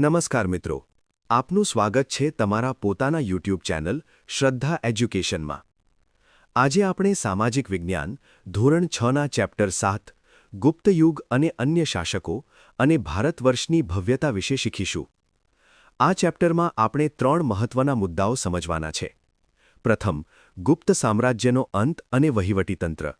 નમસ્કાર મિત્રો, આપનું સ્વાગત છે તમારા પોતાના યુટ્યુબ ચેનલ શ્રદ્ધા એજ્યુકેશનમાં। આજે આપણે સામાજિક વિજ્ઞાન ધોરણ 6ના ચેપ્ટર 7 ગુપ્ત યુગ અને અન્ય શાસકો અને ભારત વર્ષની ભવ્યતા વિશે શીખીશું। આ ચેપ્ટરમાં આપણે 3 મહત્વના મુદ્દાઓ સમજવાના છે। પ્રથમ, ગુપ્ત સામ્રાજ્યનો અંત અને વહીવટીતંત્ર।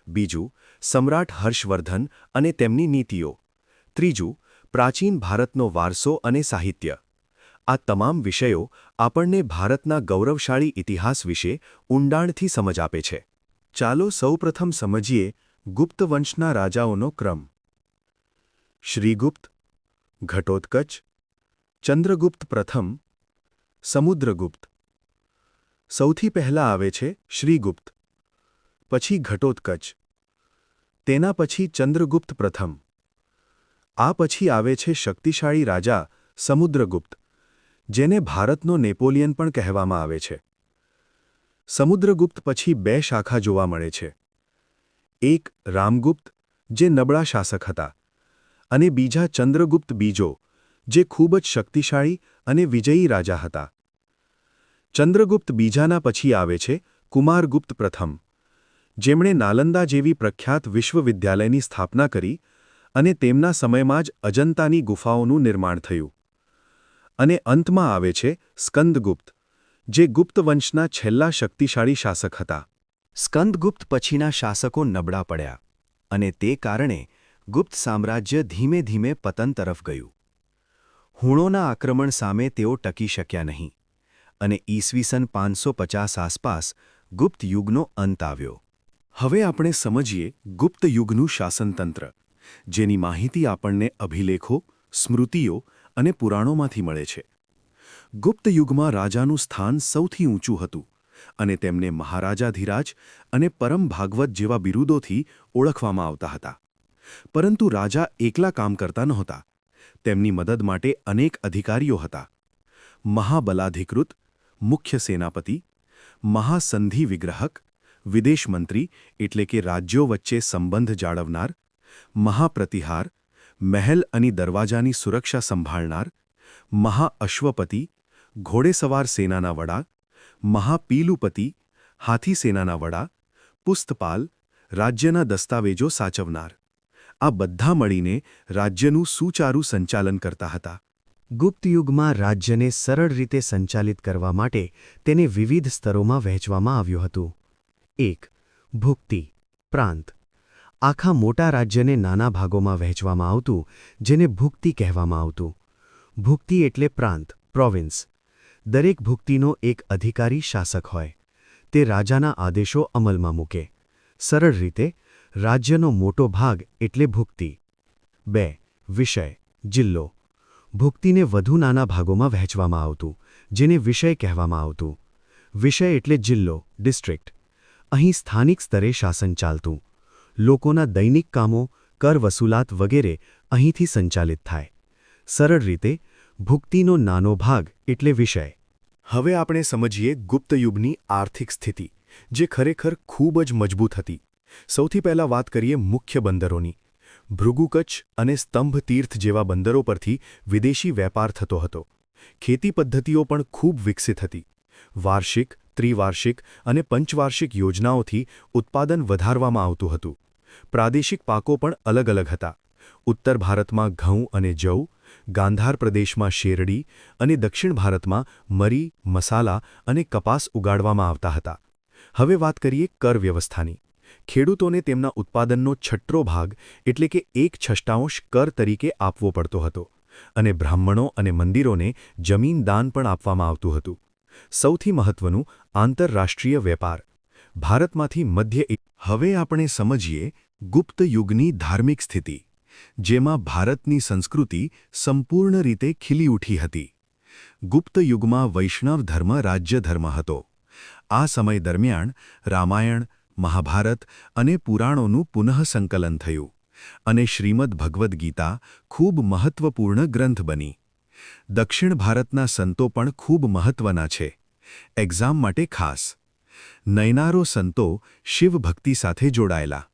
બીજું, સમ્રાટ હર્ષવર્ધન અને તેમની નીતિઓ। ત્રીજું, પ્રાચીન ભારતનો વારસો અને સાહિત્ય। આ તમામ વિષયો આપણને ભારતના ગૌરવશાળી ઇતિહાસ વિશે ઊંડાણથી સમજ આપે છે। ચાલો સૌપ્રથમ સમજીએ ગુપ્ત વંશના રાજાઓનો ક્રમ। શ્રીગુપ્ત, ઘટોત્કચ, ચંદ્રગુપ્ત પ્રથમ, સમુદ્રગુપ્ત। સૌથી પહેલા આવે છે શ્રીગુપ્ત, પછી ઘટોત્કચ, તેના પછી ચંદ્રગુપ્ત પ્રથમ। આ પછી આવે છે શક્તિશાળી રાજા સમુદ્રગુપ્ત, જેને ભારતનો નેપોલિયન પણ કહેવામાં આવે છે। સમુદ્રગુપ્ત પછી 2 શાખા જોવા મળે છે, એક રામગુપ્ત, જે નબળા શાસક હતા, અને બીજા ચંદ્રગુપ્ત બીજો, જે ખૂબ જ શક્તિશાળી અને વિજયી રાજા હતા। ચંદ્રગુપ્ત બીજાના પછી આવે છે કુમારગુપ્ત પ્રથમ, જેમણે નાલંદા જેવી પ્રખ્યાત વિશ્વવિદ્યાલયની સ્થાપના કરી અને તેમના સમયમાં જ અજંતાની ગુફાઓનું નિર્માણ થયું। અને અંતમાં આવે છે સ્કંદગુપ્ત, જે ગુપ્ત વંશના છેલ્લા શક્તિશાળી શાસક હતા। સ્કંદગુપ્ત પછીના શાસકો નબળા પડ્યા, અને તે કારણે ગુપ્ત સામ્રાજ્ય ધીમે ધીમે પતન તરફ ગયું। હુણોના આક્રમણ સામે તેઓ ટકી શક્યા નહીં, અને ઈસવીસન 550 આસપાસ ગુપ્ત યુગનો અંત આવ્યો। હવે આપણે સમજીએ ગુપ્ત યુગનું શાસનતંત્ર, જેની માહિતી આપણને અભિલેખો, સ્મૃતિઓ અને પુરાણોમાંથી મળે છે। ગુપ્ત યુગમાં રાજાનું સ્થાન સૌથી ઊંચું હતું, અને તેમને મહારાજાધિરાજ અને પરમ ભાગવત જેવા બિરુદોથી ઓળખવામાં આવતા હતા। પરંતુ રાજા એકલા કામ કરતા નહોતા, તેમની મદદ માટે અનેક અધિકારીઓ હતા। મહાબલાધિકૃત, મુખ્ય સેનાપતિ, મહાસંધિ વિગ્રહક, વિદેશ મંત્રી એટલે કે રાજ્યો વચ્ચે સંબંધ જાળવનાર, મહાપ્રતિહાર, મહેલ અને દરવાજાની સુરક્ષા સંભાળનાર, મહાઅશ્વપતિ, ઘોડેસવાર સેનાના વડા, મહાપીલુપતિ, હાથી સેનાના વડા, પુસ્તપાલ, રાજ્યના દસ્તાવેજો સાચવનાર, આ બધા મળીને રાજ્યનું સુચારું સંચાલન કરતા હતા। ગુપ્ત યુગમાં રાજ્યને સરળ રીતે સંચાલિત કરવા માટે તેને વિવિધ સ્તરોમાં વહેંચવામાં આવ્યું હતું। 1. ભુક્તિ પ્રાંત। આખા મોટા રાજ્યને નાના ભાગોમાં વહેંચવામાં આવતું, જેને ભુક્તિ કહેવામાં આવતું। ભુક્તિ એટલે પ્રાંત, પ્રોવિન્સ। દરેક ભુક્તિનો એક અધિકારી શાસક હોય, તે રાજાના આદેશો અમલમાં મૂકે। સરળ રીતે, રાજ્યનો મોટો ભાગ એટલે ભુક્તિ। 2. વિષય જિલ્લો। ભુક્તિને વધુ નાના ભાગોમાં વહેંચવામાં આવતું, જેને વિષય કહેવામાં આવતું। વિષય એટલે જિલ્લો, ડિસ્ટ્રિક્ટ। અહીં સ્થાનિક સ્તરે શાસન ચાલતું, લોકોના દૈનિક કામો, કર વસૂલાત વગેરે અહીંથી સંચાલિત થાય। સરળ રીતે, ભુક્તિનો નાનો ભાગ એટલે વિષય। હવે આપણે સમજીએ ગુપ્ત યુગની આર્થિક સ્થિતિ, જે ખરેખર ખૂબ જ મજબૂત હતી। સૌથી પહેલા વાત કરીએ મુખ્ય બંદરોની। ભૃગુકચ્છ અને સ્તંભ તીર્થ જેવા બંદરો પરથી વિદેશી વેપાર થતો હતો। ખેતી પદ્ધતિઓ પણ ખૂબ વિકસિત હતી। વાર્ષિક, ત્રિવાર્ષિક અને પંચવાર્ષિક યોજનાઓથી ઉત્પાદન વધારવામાં આવતું હતું। પ્રાદેશિક પાકો પણ અલગ અલગ હતા। ઉત્તર ભારતમાં ઘઉં અને જવ, ગાંધાર પ્રદેશમાં શેરડી અને દક્ષિણ ભારતમાં મરી, મસાલા અને કપાસ ઉગાડવામાં આવતા હતા। હવે વાત કરીએ કર વ્યવસ્થાની। ખેડૂતોને તેમના ઉત્પાદનનો 6 ભાગ એટલે કે 1/6 કર તરીકે આપવો પડતો હતો, અને બ્રાહ્મણો અને મંદિરોને જમીન દાન પણ આપવામાં આવતું હતું। સૌથી મહત્વનું, આંતરરાષ્ટ્રીય વેપાર। ભારતમાંથી મધ્ય હવે આપણે સમજીએ ગુપ્ત યુગની ધાર્મિક સ્થિતિ, જેમાં ભારતની સંસ્કૃતિ સંપૂર્ણ રીતે ખીલી ઉઠી હતી। ગુપ્ત યુગમાં વૈષ્ણવ ધર્મ રાજ્ય ધર્મ હતો। આ સમય દરમિયાન રામાયણ, મહાભારત અને પુરાણોનું પુનઃસંકલન થયું, અને શ્રીમદ ભગવદ્ ગીતા ખૂબ મહત્વપૂર્ણ ગ્રંથ બની। દક્ષિણ ભારતના સંતો પણ ખૂબ મહત્વના છે, એક્ઝામ માટે ખાસ। નયનારો સંતો શિવ ભક્તિ સાથે જોડાયેલા,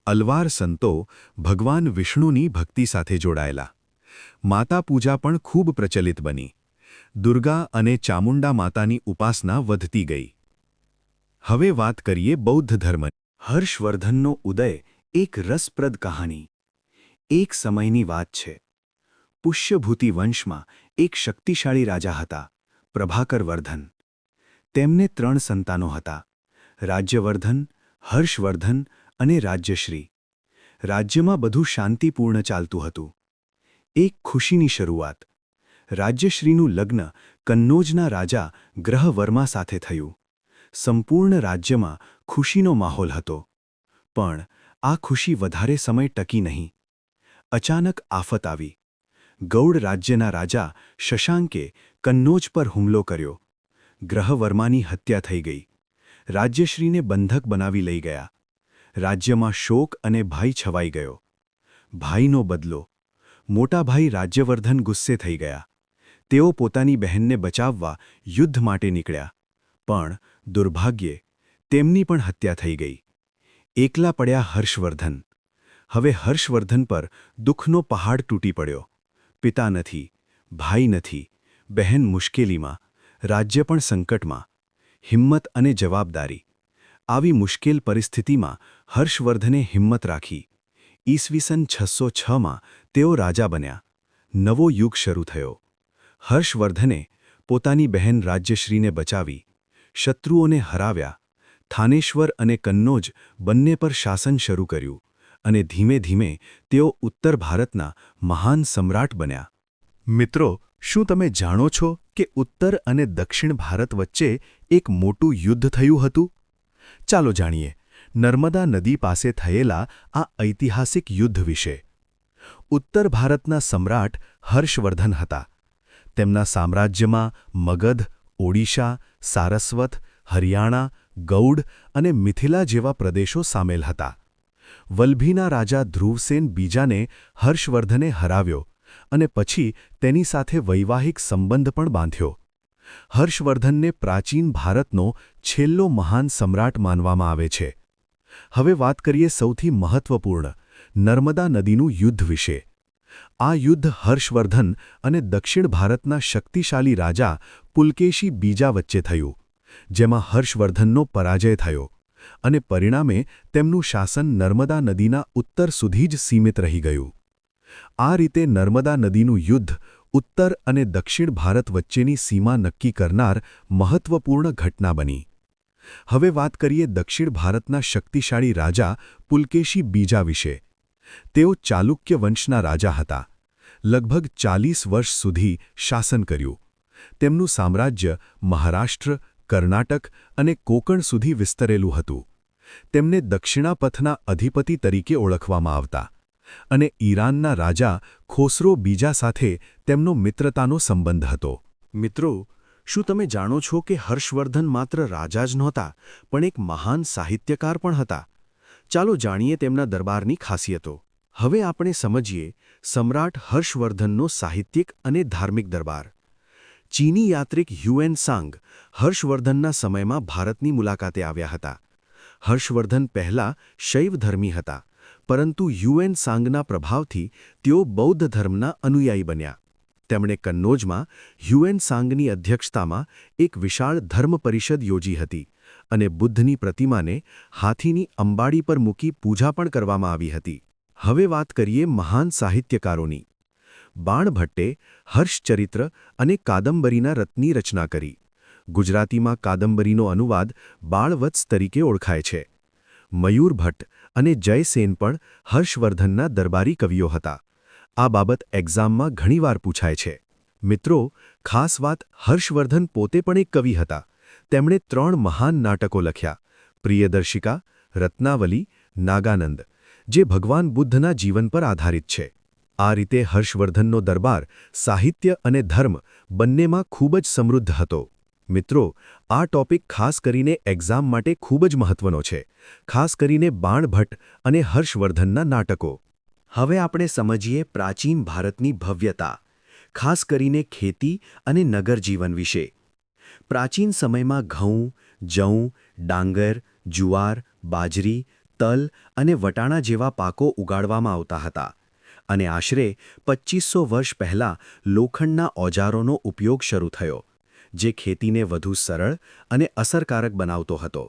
અલવાર સંતો ભગવાન વિષ્ણુની ભક્તિ સાથે જોડાયેલા, માતા પૂજા પણ ખૂબ પ્રચલિત બની. દુર્ગા અને ચામુંડા માતાની ઉપાસના વધતી ગઈ. હવે વાત કરીએ બૌદ્ધ ધર્મની. હર્ષવર્ધનનો ઉદય એક રસપ્રદ કહાની. એક સમયની વાત છે. પુષ્યભૂતિ વંશમાં એક શક્તિશાળી રાજા હતા, પ્રભાકરવર્ધન. તેમને 3 સંતાનો હતા: રાજ્યવર્ધન, હર્ષવર્ધન અને રાજ્યશ્રી. રાજ્યમાં બધું શાંતિપૂર્ણ ચાલતું હતું. એક ખુશીની શરૂઆત. રાજ્યશ્રીનું લગ્ન કન્નૌજના રાજા ગ્રહવર્મા સાથે થયું. સંપૂર્ણ રાજ્યમાં ખુશીનો માહોલ હતો. પણ આ ખુશી વધારે સમય ટકી નહીં. અચાનક આફત આવી. ગૌડ રાજ્યના રાજા શશાંકે કન્નૌજ પર હુમલો કર્યો. ગ્રહવર્માની હત્યા થઈ ગઈ. રાજ્યશ્રીને બંધક બનાવી લઈ ગયા. રાજ્યમાં શોક અને ભય છવાઈ ગયો. ભાઈનો બદલો. મોટા ભાઈ રાજ્યવર્ધન ગુસ્સે થઈ ગયા. તેઓ પોતાની બહેનને બચાવવા યુદ્ધ માટે નીકળ્યા. પણ દુર્ભાગ્યે તેમની પણ હત્યા થઈ ગઈ. એકલા પડ્યા હર્ષવર્ધન. હવે હર્ષવર્ધન પર દુઃખનો પહાડ તૂટી પડ્યો. પિતા નથી, ભાઈ નથી, બહેન મુશ્કેલીમાં, રાજ્ય પણ સંકટમાં. હિંમત અને જવાબદારી. આવી મુશ્કેલ પરિસ્થિતિમાં હર્ષવર્ધને હિંમત રાખી. ઈસવીસન 606માં તેઓ રાજા બન્યા. નવો યુગ શરૂ થયો. હર્ષવર્ધને પોતાની બહેન રાજ્યશ્રીને બચાવી, શત્રુઓને હરાવ્યા, થાનેશ્વર અને કન્નૌજ બંને પર શાસન શરૂ કર્યું અને ધીમે ધીમે તેઓ ઉત્તર ભારતના મહાન સમ્રાટ બન્યા. મિત્રો, શું તમે જાણો છો કે ઉત્તર અને દક્ષિણ ભારત વચ્ચે એક મોટું યુદ્ધ થયું હતું? ચાલો જાણીએ નર્મદા નદી પાસે થયેલા આ ઐતિહાસિક યુદ્ધ વિશે. ઉત્તર ભારતના સમ્રાટ હર્ષવર્ધન હતા. તેમના સામ્રાજ્યમાં મગધ, ઓડિશા, સારસ્વત, હરિયાણા, ગૌડ અને મિથિલા જેવા પ્રદેશો સામેલ હતા. વલ્ભીના રાજા ધ્રુવસેન બીજાને હર્ષવર્ધને હરાવ્યો અને પછી તેની સાથે વૈવાહિક સંબંધ પણ બાંધ્યો. હર્ષવર્ધનને પ્રાચીન ભારતનો છેલ્લો મહાન સમ્રાટ માનવામાં આવે છે. હવે વાત કરીએ સૌથી મહત્વપૂર્ણ નર્મદા નદીનું યુદ્ધ વિશે. આ યુદ્ધ હર્ષવર્ધન અને દક્ષિણ ભારતના શક્તિશાળી રાજા પુલકેશી બીજા વચ્ચે થયું, જેમાં હર્ષવર્ધનનો પરાજય થયો અને પરિણામે તેમનું શાસન નર્મદા નદીના ઉત્તર સુધી જ સીમિત રહી ગયું. આ રીતે નર્મદા નદીનું યુદ્ધ ઉત્તર અને દક્ષિણ ભારત વચ્ચેની સીમા નક્કી કરનાર મહત્વપૂર્ણ ઘટના બની. હવે વાત કરીએ દક્ષિણ ભારતના શક્તિશાળી રાજા પુલકેશી બીજા વિશે. તેઓ ચાલુક્ય વંશના રાજા હતા. લગભગ 40 વર્ષ સુધી શાસન કર્યું. તેમનું સામ્રાજ્ય મહારાષ્ટ્ર, કર્ણાટક અને કોંકણ સુધી વિસ્તરેલું હતું. તેમને દક્ષિણાપથના અધિપતિ તરીકે ઓળખવામાં આવતા અને ઈરાનના રાજા ખોસરો બીજા સાથે તેમનો મિત્રતાનો સંબંધ હતો. મિત્રો, શું તમે જાણો છો કે હર્ષવર્ધન માત્ર રાજા જ નહોતા, પણ એક મહાન સાહિત્યકાર પણ હતા? ચાલો જાણીએ તેમના દરબારની ખાસિયતો. હવે આપણે સમજીએ સમ્રાટ હર્ષવર્ધનનો સાહિત્યિક અને ધાર્મિક દરબાર. ચીની યાત્રિક હ્યુએન સાંગ હર્ષવર્ધનના સમયમાં ભારતની મુલાકાતે આવ્યા હતા. હર્ષવર્ધન પહેલાં શૈવધર્મી હતા, પરંતુ હ્યુએન સાંગના પ્રભાવથી તેઓ બૌદ્ધ ધર્મના અનુયાયી બન્યા. તેમણે કન્નૌજમાં હ્યુએન સાંગની અધ્યક્ષતામાં એક વિશાળ ધર્મ પરિષદ યોજી હતી અને બુદ્ધની પ્રતિમાને હાથીની અંબાડી પર મૂકી પૂજા પણ કરવામાં આવી હતી. હવે વાત કરીએ મહાન સાહિત્યકારોની. બાણભટ્ટે હર્ષચરિત્ર અને કાદંબરીના રત્નની રચના કરી. ગુજરાતીમાં કાદંબરીનો અનુવાદ બાળવત્સ તરીકે ઓળખાય છે. મયુર ભટ્ટ અને જયસેન પણ હર્ષવર્ધનના દરબારી કવિઓ હતા. આ બાબત એક્ઝામમાં ઘણીવાર પૂછાય છે. મિત્રો, ખાસ વાત, હર્ષવર્ધન પોતે પણ એક કવિ હતા. તેમણે 3 મહાન નાટકો લખ્યા: પ્રિયદર્શિકા, રત્નાવલી, નાગાનંદ, જે ભગવાન બુદ્ધના જીવન પર આધારિત છે. આ રીતે હર્ષવર્ધનનો દરબાર સાહિત્ય અને ધર્મ બંનેમાં ખૂબ જ સમૃદ્ધ હતો. મિત્રો, આ ટોપિક ખાસ કરીને એક્ઝામ માટે ખૂબ જ મહત્વનો છે, ખાસ કરીને બાણભટ્ટ અને હર્ષવર્ધનના નાટકો. હવે આપણે સમજીએ પ્રાચીન ભારતની ભવ્યતા, ખાસ કરીને ખેતી અને નગર જીવન વિશે. પ્રાચીન સમયમાં ઘઉં, જવ, ડાંગર, જુવાર, બાજરી, તલ અને વટાણા જેવા પાકો ઉગાડવામાં આવતા હતા. અને આશરે 2500 વર્ષ પહેલાં લોખંડના ઓજારોનો ઉપયોગ શરૂ થયો, જે ખેતીને વધુ સરળ અને અસરકારક બનાવતો હતો.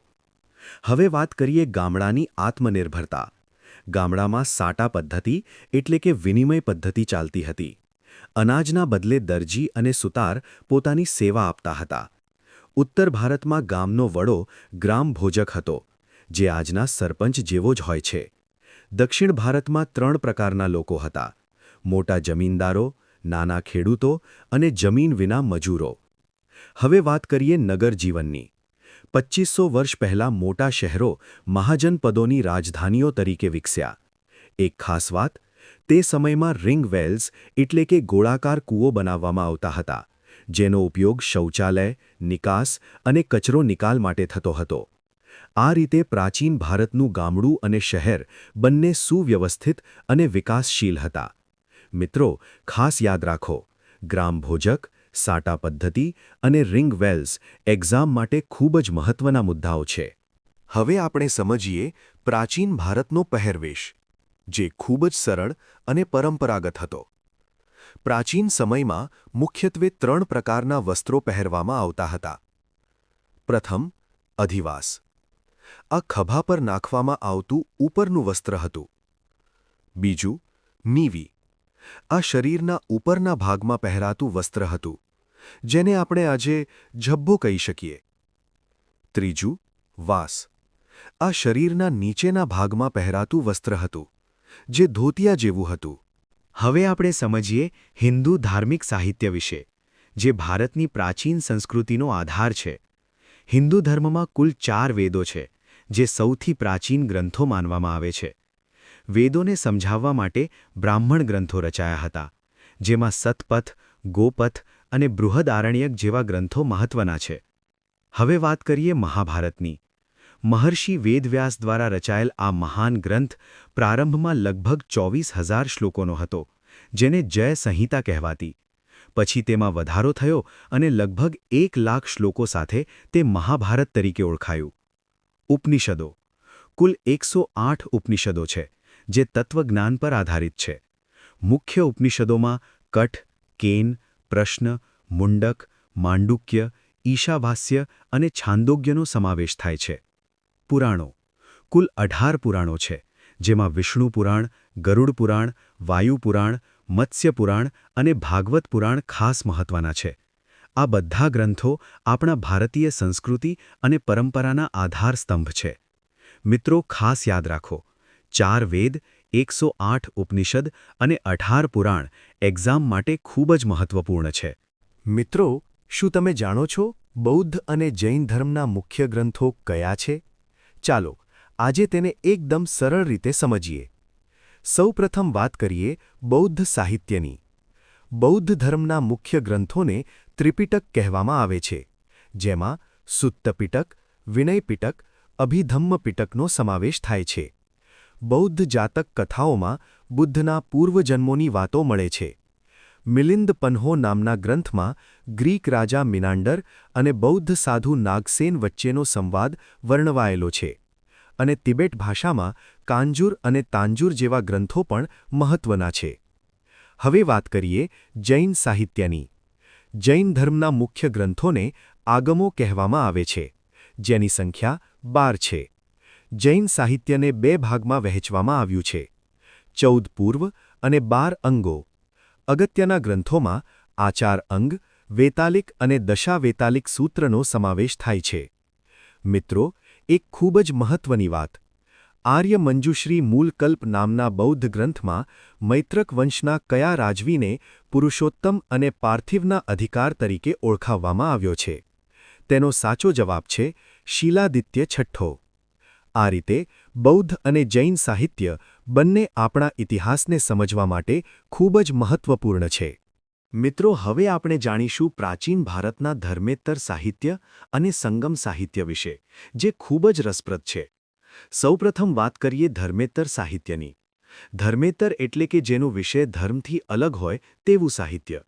હવે વાત કરીએ ગામડાની આત્મનિર્ભરતા. ગામડામાં સાટા પદ્ધતિ એટલે કે વિનિમય પદ્ધતિ ચાલતી હતી. અનાજના બદલે દરજી અને સુતાર પોતાની સેવા આપતા હતા. ઉત્તર ભારતમાં ગામનો વડો ગ્રામભોજક હતો, જે આજના સરપંચ જેવો જ હોય છે. દક્ષિણ ભારતમાં 3 પ્રકારના લોકો હતા: મોટા જમીનદારો, નાના ખેડૂતો અને જમીન વિના મજૂરો. હવે વાત કરીએ નગર જીવનની. 2500 વર્ષ પહેલાં મોટા શહેરો મહાજનપદોની રાજધાનીઓ તરીકે વિકસ્યા. એક ખાસ વાત, તે સમયમાં રિંગ વેલ્સ એટલે કે ગોળાકાર કૂવો બનાવવામાં આવતા હતા, જેનો ઉપયોગ શૌચાલય, નિકાસ અને કચરો નિકાલ માટે થતો હતો. આ રીતે પ્રાચીન ભારતનું ગામડું અને શહેર બંને સુવ્યવસ્થિત અને વિકાસશીલ હતા. મિત્રો, ખાસ યાદ રાખો, ગ્રામભોજક, સાટા પદ્ધતિ અને રિંગ વેલ્સ એક્ઝામ માટે ખૂબ જ મહત્વના મુદ્દાઓ છે. હવે આપણે સમજીએ પ્રાચીન ભારતનો પહેરવેશ, જે ખૂબ જ સરળ અને પરંપરાગત હતો. પ્રાચીન સમયમાં મુખ્યત્વે 3 પ્રકારના વસ્ત્રો પહેરવામાં આવતા હતા. પ્રથમ, અધિવાસ. આ ખભા પર નાખવામાં આવતું ઉપરનું વસ્ત્ર હતું. બીજું, નીવી. આ શરીરના ઉપરના ભાગમાં પહેરાતું વસ્ત્ર હતું, જેને આપણે આજે ઝભ્ભો કહી શકીએ. ત્રીજું, વાસ. આ શરીરના નીચેના ભાગમાં પહેરાતું વસ્ત્ર હતું, જે ધોતિયા જેવું હતું. હવે આપણે સમજીએ હિન્દુ ધાર્મિક સાહિત્ય વિશે, જે ભારતની પ્રાચીન સંસ્કૃતિનો આધાર છે. હિન્દુ ધર્મમાં કુલ 4 વેદો છે, જે સૌથી પ્રાચીન ગ્રંથો માનવામાં આવે છે. વેદોને સમજાવવા માટે બ્રાહ્મણ ગ્રંથો રચાયા હતા, જેમાં સતપથ, ગોપથ અને બૃહદારણ્યક જેવા ગ્રંથો મહત્વના છે. હવે વાત કરીએ મહાભારતની. મહર્ષિ વેદવ્યાસ દ્વારા રચાયેલ આ મહાન ગ્રંથ પ્રારંભમાં લગભગ 24,000 શ્લોકોનો હતો, જેને જય સંહિતા કહેવાતી. પછી તેમાં વધારો થયો અને લગભગ 1 લાખ શ્લોકો સાથે તે મહાભારત તરીકે ઓળખાયું. ઉપનિષદો. કુલ 108 ઉપનિષદો છે, જે તત્વજ્ઞાન પર આધારિત છે. મુખ્ય ઉપનિષદોમાં કઠ, કેન, પ્રશ્ન, મુંડક, માંડુક્ય, ઈશાવાસ્ય અને છાંદોગ્યનો સમાવેશ થાય છે. પુરાણો. કુલ 18 પુરાણો છે, જેમાં વિષ્ણુ પુરાણ, ગરુડ પુરાણ, વાયુ પુરાણ, મત્સ્ય પુરાણ અને ભાગવત પુરાણ ખાસ મહત્વના છે. આ બધા ગ્રંથો આપણા ભારતીય સંસ્કૃતિ અને પરંપરાના આધાર સ્તંભ છે. મિત્રો, ખાસ યાદ રાખો, 4 વેદ, 108 ઉપનિષદ અને 18 પુરાણ એક્ઝામ માટે ખૂબ જ મહત્વપૂર્ણ છે. મિત્રો, શું તમે જાણો છો બૌદ્ધ અને જૈન ધર્મના મુખ્ય ગ્રંથો કયા છે? ચાલો, આજે તેને એકદમ સરળ રીતે સમજીએ. સૌપ્રથમ વાત કરીએ બૌદ્ધ સાહિત્યની. બૌદ્ધ ધર્મના મુખ્ય ગ્રંથોને ત્રિપિટક કહેવામાં આવે છે, જેમાં સુત્ત પિટક, વિનય પિટક, અભિધમ્મ પિટકનો સમાવેશ થાય છે. બૌદ્ધ જાતક કથાઓમાં બુદ્ધના પૂર્વજન્મોની વાતો મળે છે. મિલિંદ પન્હો નામના ગ્રંથમાં ગ્રીક રાજા મિનાન્ડર અને બૌદ્ધ સાધુ નાગસેન વચ્ચેનો સંવાદ વર્ણવાયેલો છે. અને તિબેટ ભાષામાં કાંજુર અને તાંજુર જેવા ગ્રંથો પણ મહત્વના છે. હવે વાત કરીએ જૈન સાહિત્યની. જૈન ધર્મના મુખ્ય ગ્રંથોને આગમો કહેવામાં આવે છે, જેની સંખ્યા 12 છે. જૈન સાહિત્યને 2 ભાગમાં વહેંચવામાં આવ્યું છે: 14 પૂર્વ અને 12 અંગો. અગત્યના ગ્રંથોમાં આચાર અંગ, વેતાલિક અને દશાવેતાલિક સૂત્રનો સમાવેશ થાય છે. મિત્રો, એક ખૂબ જ મહત્વની વાત. આર્ય મંજુશ્રી મૂલકલ્પ નામના બૌદ્ધ ગ્રંથમાં મૈત્રક વંશના કયા રાજવીને પુરુષોત્તમ અને પાર્થિવના અધિકાર તરીકે ઓળખાવવામાં આવ્યો છે? તેનો સાચો જવાબ છે શીલાદિત્ય છઠ્ઠો. આ રીતે બૌદ્ધ અને જૈન સાહિત્ય બંને આપણા ઇતિહાસને સમજવા માટે ખૂબ જ મહત્વપૂર્ણ છે. મિત્રો, હવે આપણે જાણીશું પ્રાચીન ભારતના ધર્મેત્તર સાહિત્ય અને સંગમ સાહિત્ય વિશે, જે ખૂબ જ રસપ્રદ છે. સૌપ્રથમ વાત કરીએ ધર્મેત્તર સાહિત્યની. ધર્મેત્તર એટલે કે જેનો વિષય ધર્મથી અલગ હોય તેવું સાહિત્ય.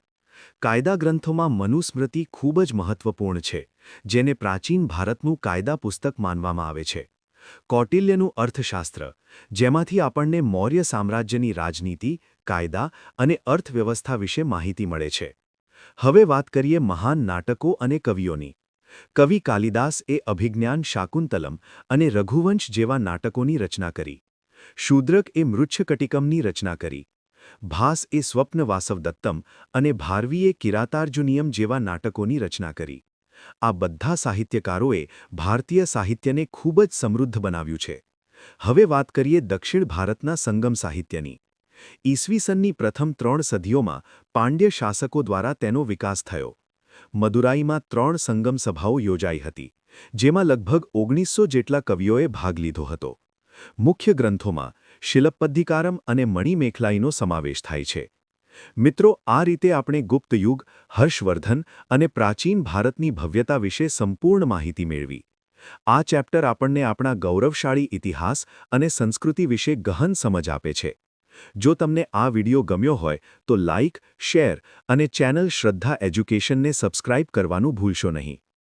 કાયદા ગ્રંથોમાં મનુસ્મૃતિ ખૂબ જ મહત્વપૂર્ણ છે, જેને પ્રાચીન ભારતનું કાયદા પુસ્તક માનવામાં આવે છે. કૌટિલ્યનું અર્થશાસ્ત્ર, જેમાંથી આપણને મૌર્ય સામ્રાજ્યની રાજનીતિ, કાયદા અને અર્થવ્યવસ્થા વિશે માહિતી મળે છે. હવે વાત કરીએ મહાન નાટકો અને કવિઓની. કવિ કાલિદાસ એ અભિજ્ઞાન શાકુંતલમ અને રઘુવંશ જેવા નાટકોની રચના કરી. શૂદ્રક એ મૃચ્છકટિકમની રચના કરી. ભાસ એ સ્વપ્ન વાસવદત્તમ અને ભારવીએ કિરાતાર્જુનિયમ જેવા નાટકોની રચના કરી. આ બધા સાહિત્યકારોએ ભારતીય સાહિત્યને ખૂબ જ સમૃદ્ધ બનાવ્યું છે. હવે વાત કરીએ દક્ષિણ ભારતના સંગમ સાહિત્યની. ઈસવીસનની પ્રથમ 3 સદીઓમાં પાંડ્ય શાસકો દ્વારા તેનો વિકાસ થયો. મદુરાઈમાં 3 સંગમ સભાઓ યોજાઈ હતી, જેમાં લગભગ 1900 જેટલા કવિઓએ ભાગ લીધો હતો. મુખ્ય ગ્રંથોમાં શિલપ્પદ્ધિકારમ અને મણિમેખલાઈનો સમાવેશ થાય છે. મિત્રો, આ રીતે આપણે ગુપ્ત યુગ, હર્ષવર્ધન અને પ્રાચીન ભારતની ભવ્યતા વિશે સંપૂર્ણ માહિતી મેળવી. આ ચેપ્ટર આપણને આપણા ગૌરવશાળી ઇતિહાસ અને સંસ્કૃતિ વિશે ગહન સમજ આપે છે. જો તમને આ વિડિયો ગમ્યો હોય તો લાઇક, શેર અને ચેનલ શ્રદ્ધા એજ્યુકેશનને સબસ્ક્રાઇબ કરવાનું ભૂલશો નહીં.